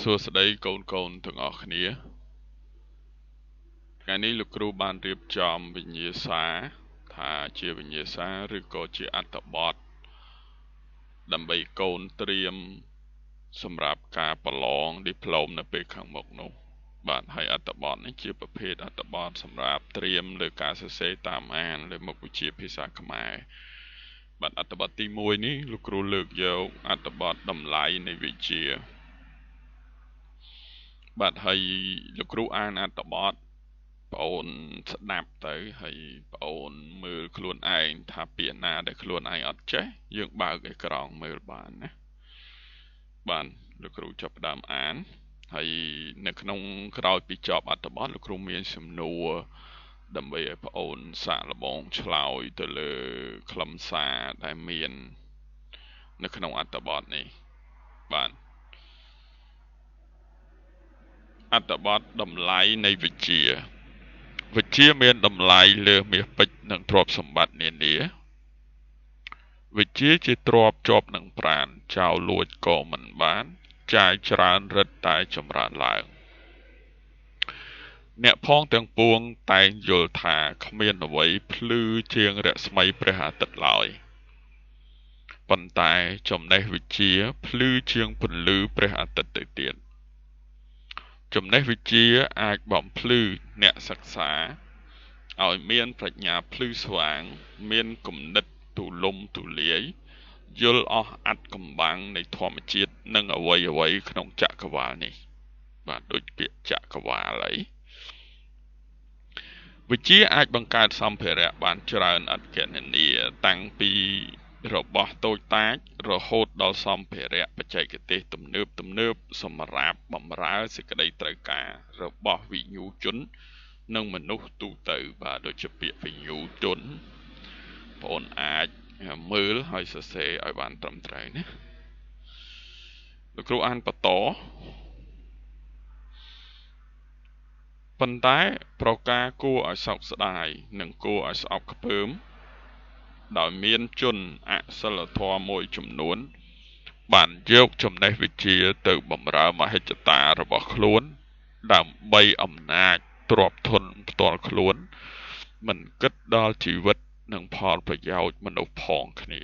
សួស្តីកូនទាំងអស់គ្នាថ្ងៃនេះលោកគ្រូបានរៀបចំវិញ្ញាសាថាជាវិញ្ញាសាឬក៏ជាអត្ថបទដើម្បីកូនត្រៀមសម្រាប់ការប្រឡងឌីប្លូមនៅពេលខាងមុខនោះបាទហើយអត្ថបទនេះជាប្រភេទអត្ថបទសម្រាប់ត្រៀមលើការសរសេរតាមអានលើមុខវិជ្ជាភាសាខ្មែរបាទអត្ថបទទី1នេះលោកគ្រូលើកយកអត្ថបទតម្លៃនៃវិជ្ជាបាទហើយលោកគ្រូអានអត្ថបទបងអូនស្ដាប់ទៅហើយបងអូនមើលខ្លួនឯងថាពាក្យណាដែលខ្លួនឯងអត់ចេះយើងបើកអេក្រង់មើលបានណាបាទលោកគ្រូចាប់ផ្ដើមអានហើយនៅក្នុងក្រោយពីចប់អត្ថបទលោកគ្រូមានសំណួរដើម្បីឲ្យបងអូនសាកល្បងឆ្លើយទៅលើខ្លឹមសារដែលមាននៅក្នុងអត្ថបទនេះបាទអត្ថបទតម្លៃនៃវិជ្ជាមានតម្លៃលើមាសពេជ្រនិងទ្រព្យសម្បត្តិនានាវិជ្ជាជាទ្រព្យជាប់នឹងប្រាណចោលលួចក៏មិនបានចាយច្រើនរិតតែចម្រើនឡើងអ្នកផងទាំងពួងតែងយល់ថាគ្មានអ្វីភ្លឺជាងរស្មីព្រះអាទិត្យឡើយប៉ុន្តែចំណេះវិជ្ជាភ្លឺជាងពន្លឺព្រះអាទិត្យទៅទៀតចំណេះវិជ្ជាអាចបំភ្លឺអ្នកសិក្សាឲ្យមានប្រាជ្ញាភ្លឺស្វាងមានគំនិតទូលំទូលាយយល់អស់អត្ថកម្បាំងនៃធម្មជាតិនិងអ្វីក្នុងចក្រវាឡនេះបាទដូចពាក្យចក្រវាឡអីវិជ្ជាអាចបង្កើតសម្ភារៈបានច្រើនអត្តកណនីតាំងពីរបស់តូចតាចរហូតដល់សម្ភារៈបច្ចេកទេសទំនើបសម្រាប់បម្រើសេចក្តីត្រូវការរបស់វិញ្ញាជននិងមនុស្សទូទៅបាទដូចជាពាក្យវិញ្ញាជនបងអូនអាចមើលហើយសរសេរឲ្យបានត្រឹមត្រូវណាលោកគ្រូអានបន្តប៉ុន្តែប្រការគួរឲ្យសោកស្ដាយនិងគួរឲ្យស្អប់ខ្ពើមដោយមានជនអសិលធម៌មួយចំនួនបានយកចំណេះវិជ្ជាទៅបម្រើមហិច្ឆតារបស់ខ្លួនដើម្បីអំណាចទ្រព្យធនផ្ទាល់ខ្លួនមិនគិតដល់ជីវិតនិងផលប្រយោជន៍មនុស្សផងគ្នា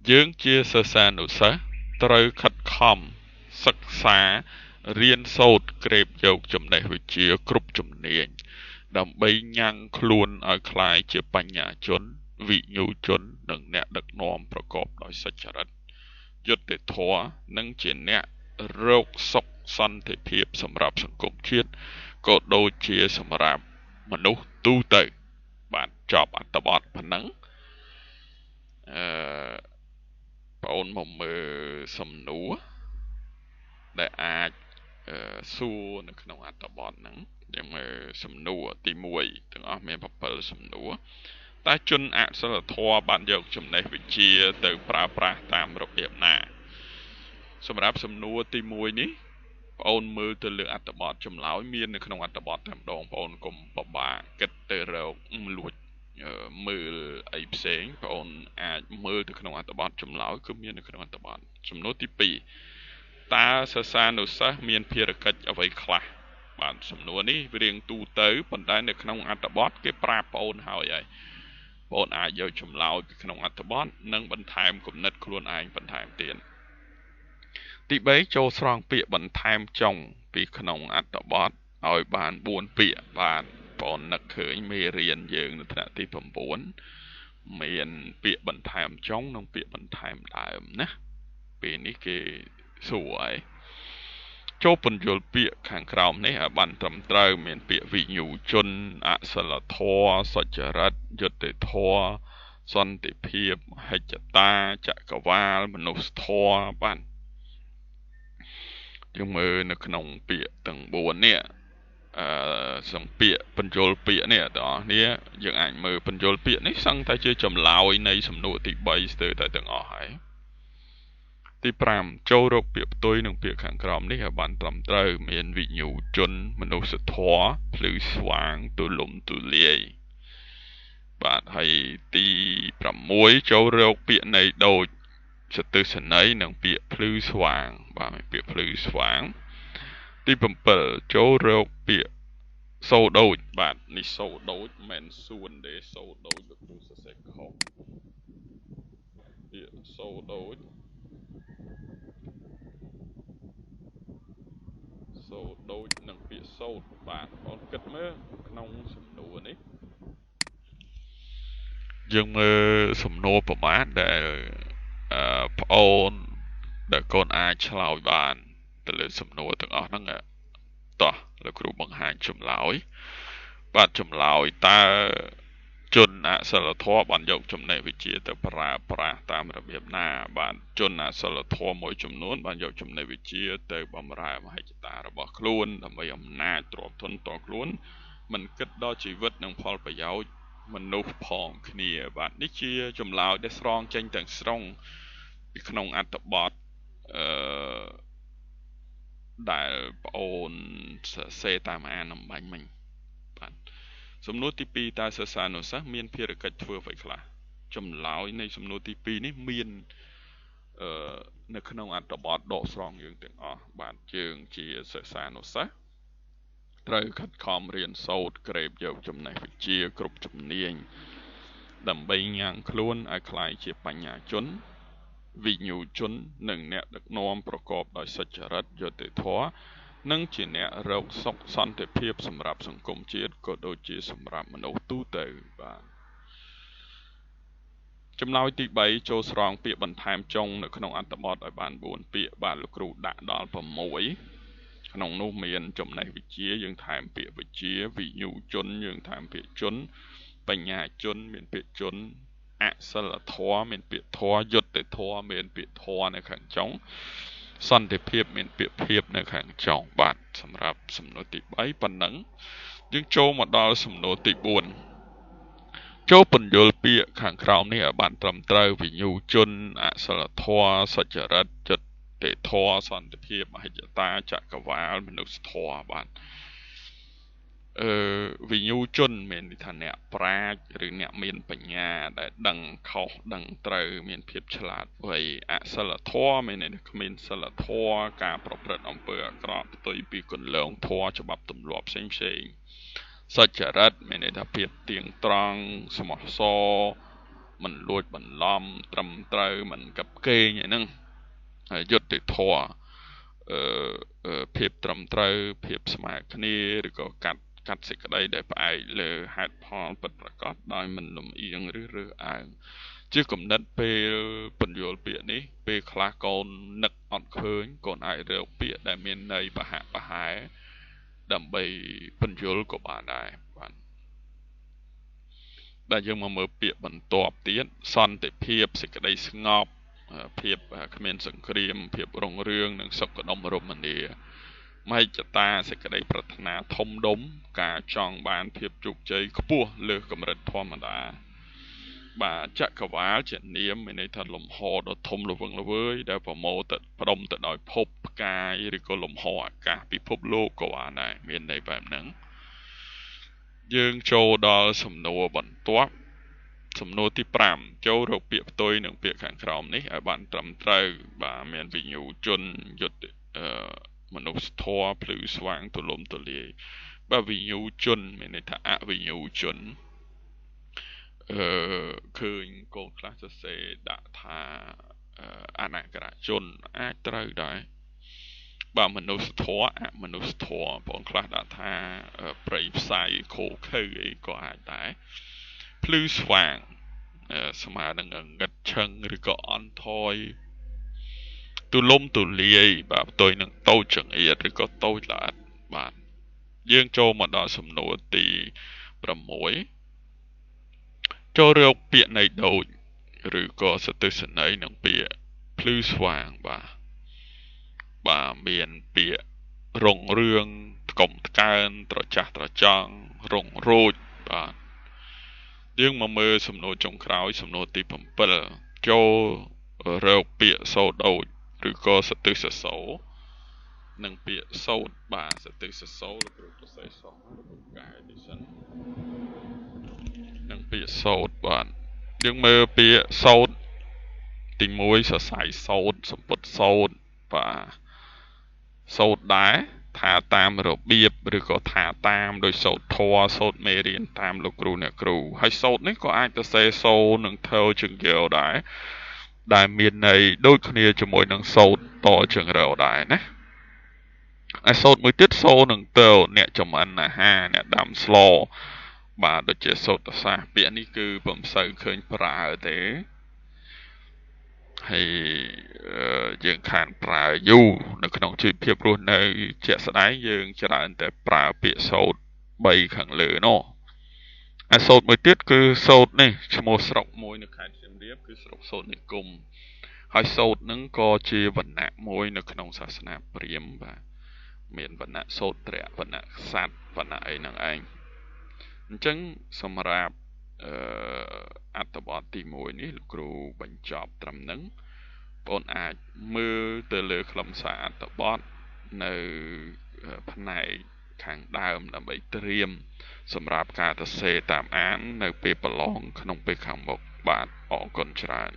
យើងជាសិស្សានុសិស្សត្រូវខិតខំសិក្សារៀនសូត្រក្រេបយកចំណេះវិជ្ជាគ្រប់ជំនាញដើម្បីញ៉ាំងខ្លួនឲ្យคล้ายជាបញ្ញាជនវិញ្ញាជននិងអ្នកដឹកនាំប្រកបដោយសុចរិតយុត្តិធម៌និងជាអ្នករកសុខសន្តិភាពសម្រាប់សង្គមជាតិក៏ដូចជាសម្រាប់មនុស្សទូទៅបាទចប់អត្ថបទប៉ុណ្ណឹងបងអូនមកមើលសំណួរដែលអាចសួរនៅក្នុងអត្ថបទហ្នឹងយើងមើលសំណួរទី1ទាំងអស់មាន7សំណួរតើជនអសិលធម៌បានយកចំណេះវិជ្ជាទៅប្រើប្រាស់តាមរបៀបណាសម្រាប់សំណួរទី1នេះបងអូនមើលទៅលើអត្ថបទចម្លើយមាននៅក្នុងអត្ថបទតែម្ដងបងអូនកុំពិបាកគិតទៅរកលួចមើលអីផ្សេងបងអូនអាចមើលទៅក្នុងអត្ថបទចម្លើយគឺមាននៅក្នុងអត្ថបទសំណួរទី2តើសិស្សានុសិស្សមានភារកិច្ចអ្វីខ្លះបាទសំណួរនេះវារៀងទូទៅប៉ុន្តែនៅក្នុងអត្ថបទគេប្រាប់បងអូនហើយបងអូនអាចយកចម្លើយពីក្នុងអត្ថបទនិងបន្ថែមគំនិតខ្លួនឯងបន្ថែមទៀតទី3ចូលស្រង់ពាក្យបន្ថែមចុងពីក្នុងអត្ថបទឲ្យបាន4ពាក្យបាទបងអូននឹកឃើញមេរៀនយើងនៅថ្នាក់ទី9មានពាក្យបន្ថែមចុងនិងពាក្យបន្ថែមដើមណាពេលនេះគេសួរហើយចូលពន្យល់ពាក្យខាងក្រោមនេះឲ្យបានត្រឹមត្រូវមានពាក្យវិញ្ញាជនអសិលធម៌សុចរិតយុត្តិធម៌សន្តិភាពហិច្ឆតាចក្រវាលមនុស្សធម៌បាទយើងមើលនៅក្នុងពាក្យទាំង4នេះសំពាក្យពន្យល់ពាក្យនេះបងប្អូនយើងអាចមើលពន្យល់ពាក្យនេះសឹងតែជាចម្លើយនៃសំណួរទី3ស្ទើរតែទាំងអស់ហើយទី5ចូលរកពាក្យផ្ទុយនិងពាក្យខាងក្រោមនេះឲ្យបានត្រឹមត្រូវមានវិញ្ញាជនមនុស្សធម៌ភ្លឺស្វាងទូលំទូលាយបាទហើយទី6ចូលរកពាក្យនៃដូច សទិសន័យនិងពាក្យភ្លឺស្វាងបាទពាក្យភ្លឺស្វាងទី7ចូលរកពាក្យសូដូចបាទនេះសូដូចមិនសួនទេសោដូចលោកគ្រូសរសេរខុសពាក្យសូដូចនិងពាក្យសូតបាទបងគិតមើលក្នុងសំណួរនេះយើងមើលសំណួរប្រមាណដែលប្អូនដែលកូនអាចឆ្លើយបានទៅលើសំណួរទាំងអស់ហ្នឹងតោះលោកគ្រូបង្ហាញចម្លើយបាទចម្លើយតើជនអសិលធម៌បានយកចំណេះវិជ្ជាទៅប្រើប្រាស់តាមរបៀបណាបាទជនអសិលធម៌មួយចំនួនបានយកចំណេះវិជ្ជាទៅបម្រើមហិច្ឆតារបស់ខ្លួនដើម្បីអំណាចទ្រព្យធនតខ្លួនមិនគិតដល់ជីវិតនិងផលប្រយោជន៍មនុស្សផងគ្នាបាទនេះជាចម្លើយដែលស្រង់ចេញទាំងស្រុងពីក្នុងអត្ថបទដែលប្អូនសរសេរតាមអានអំបញ្ញមិញបាទសំណួរទី2តើសិស្សានុសិស្សមានភារកិច្ចធ្វើអ្វីខ្លះចម្លើយនៃសំណួរទី2នេះមាននៅក្នុងអត្ថបទដកស្រង់យើងទាំងអស់បាទយើងជាសិស្សានុសិស្សត្រូវខិតខំរៀនសូត្រក្រេបយកចំណេះវិជ្ជាគ្រប់ជំនាញដើម្បីញ៉ាំងខ្លួនឲ្យក្លាយជាបញ្ញាជនវិញ្ញូជននិងអ្នកដឹកនាំប្រកបដោយសុចរិតយុត្តិធម៌និងជាអ្នករកសុខសន្តិភាពសម្រាប់សង្គមជាតិក៏ដូចជាសម្រាប់មនុស្សទូទៅបាទចម្លើយទី3ចូលស្រង់ពាក្យបន្ថែមចុងនៅក្នុងអត្ថបទឲ្យបាន4ពាក្យបាទលោកគ្រូដាក់ដល់6ក្នុងនោះមានចំណេះវិជ្ជាយើងថែមពាក្យវិជ្ជាវិញ្ញូជនយើងថែមពាក្យជនបញ្ញាជនមានពាក្យជនអសិលធម៌មានពាក្យធម៌យុត្តិធម៌មានពាក្យធម៌នៅខាងចុងសន្តិភាពមានពាក្យភាពនៅខាងចុងបាទសម្រាប់សំណួរទី3ប៉ុណ្ណឹងយើងចូលមកដល់សំណួរទី4ចូលពន្យល់ពាក្យខាងក្រោមនេះឲ្យបានត្រឹមត្រូវវិញ្ញូជនអសិលធម៌សុចរិតយុត្តិធម៌សន្តិភាពមហិច្ឆតាចក្រវាលមនុស្សធម៌បាទវិញ្ញូជនមានន័យថាអ្នកប្រាជ្ញឬអ្នកមានបញ្ញាដែលដឹងខុសដឹងត្រូវមានភាពឆ្លាតវៃអសិលធម៌មានន័យថាគ្មានសិលធម៌ការប្រព្រឹត្តអំពើអាក្រក់ផ្ទុយពីគន្លងធម៌ច្បាប់ទម្លាប់ផ្សេងសុចរិតមានន័យថាភាពទៀងត្រង់ស្មោះសរមិនលួចបន្លំត្រឹមត្រូវមិនកាប់កេងអីហ្នឹងហើយយុត្តិធម៌ភាពត្រឹមត្រូវភាពស្មើគ្នាឬក៏កាត់សេចក្តីដែលផ្អែកលើហេតុផលពិតប្រាកដដោយមិនលំអៀងឬរើសអើងជាគំនិតពេលពន្យល់ពាក្យនេះពេលខ្លះកូននឹកអត់ឃើញកូនអាចរកពាក្យដែលមានន័យប្រហាក់ប្រហែលដើម្បីពន្យល់ក៏បានដែរបាទយើងមកមើលពាក្យបន្ទាប់ទៀតសន្តិភាពសេចក្តីស្ងប់ភាពគ្មានសង្គ្រាមភាពរុងរឿងនិងសុខដុមរមនាមហិច្ឆតាសេចក្តីប្រាថ្នាធំដុំការចង់បានភាពជោគជ័យខ្ពស់លើសកម្រិតធម្មតាបាទចក្រវាលជានាមមានន័យថាលំហដ៏ធំល្វឹងល្វើយដែលប្រមូលទៅផ្ដុំទៅដោយភពផ្កាយឬក៏លំហអាកាសពិភពលោកក៏បានដែរមានន័យបែបហ្នឹងយើងចូលដល់សំណួរបន្ទាប់សំណួរទី5ចូលរកពាក្យផ្ទុយនឹងពាក្យខាងក្រោមនេះឲ្យបានត្រឹមត្រូវបាទមានវិញ្ញូជនយុត្តិមនុស្សធម៌ភ្លឺស្វាងទូលំទូលាយបាទវិញ្ញូជនមានន័យថាអវិញ្ញូជនឃើញកូនខ្លះសរសេរដាក់ថាអនាគរជនអាចត្រូវដែរបាទមនុស្សធម៌អមនុស្សធម៌បងខ្លះដាក់ថាប្រៃផ្សាយខូខើអីក៏អាចដែរភ្លឺស្វាងស្មើនឹងងឹតឈឹងឬក៏អន់ថយទូលំទូលាយបាទផ្ទុយនឹងតូចចង្អៀតឬក៏តូចល្អិតបាទយើងចូលមកដល់សំណួរទី6ចូលរកពាក្យន័យដូចឬក៏សទិសន័យនឹងពាក្យភ្លឺស្វាងបាទមានពាក្យរុងរឿងថ្កុំថ្កើនត្រចះត្រចង់រុងរោចបាទយើងមកមើលសំណួរចុងក្រោយសំណួរទី7ចូលរកពាក្យសូដូចឬក៏សទិសសូនិងពាក្យសូតបាទសទិសសូលោកគ្រូសរសេរសោះលោកគ្រូកាយនេះសិននិងពាក្យសូតបាទយើងមើលពាក្យសូត ទី1សរសៃសូត្រសម្ពុតសូត្របាទសូត្រដែរថាតាមរបៀបឬក៏ថាតាមដោយសូត្រធម៌សូត្រមេរៀនតាមលោកគ្រូអ្នកគ្រូហើយសូត្រនេះក៏អាចទៅសេសូនឹងធើជើងយោដែរដែលមានន័យដូចគ្នាជាមួយនឹងសូត្រតជើងរោដែរណាហើយសូត្រមួយទៀតសូនឹងទៅអ្នកចំអិនអាហារអ្នកដាំស្លបាទដូចជាសូត្រសាស្ត្រពាក្យនេះគឺពុំសូវឃើញប្រើទេហើយយើងខានប្រើយូរនៅក្នុងជីវភាពរស់នៅជាក់ស្ដែងយើងច្រើនតែប្រើពាក្យសូត្រ3ខាងលើនោះហើយសូត្រមួយទៀតគឺសូត្រនេះឈ្មោះស្រុកមួយនៅខេត្តសៀមរាបគឺស្រុកសូត្រនិគមហើយសូត្រនឹងក៏ជាវណ្ណៈមួយនៅក្នុងសាសនាព្រាហ្មណ៍បាទមានវណ្ណៈសូត្រវណ្ណៈក្សត្រវណ្ណៈអីហ្នឹងឯងអញ្ចឹងសម្រាប់អត្ថបទទី1នេះលោកគ្រូបញ្ចប់ត្រឹមហ្នឹងបងអាចមើលទៅលើខ្លឹមសារអត្ថបទនៅផ្នែកខាងដើមដើម្បីត្រៀមសម្រាប់ការសរសេរតាមអាននៅពេលប្រឡងក្នុងពេលខាងមុខបាទអរគុណច្រើន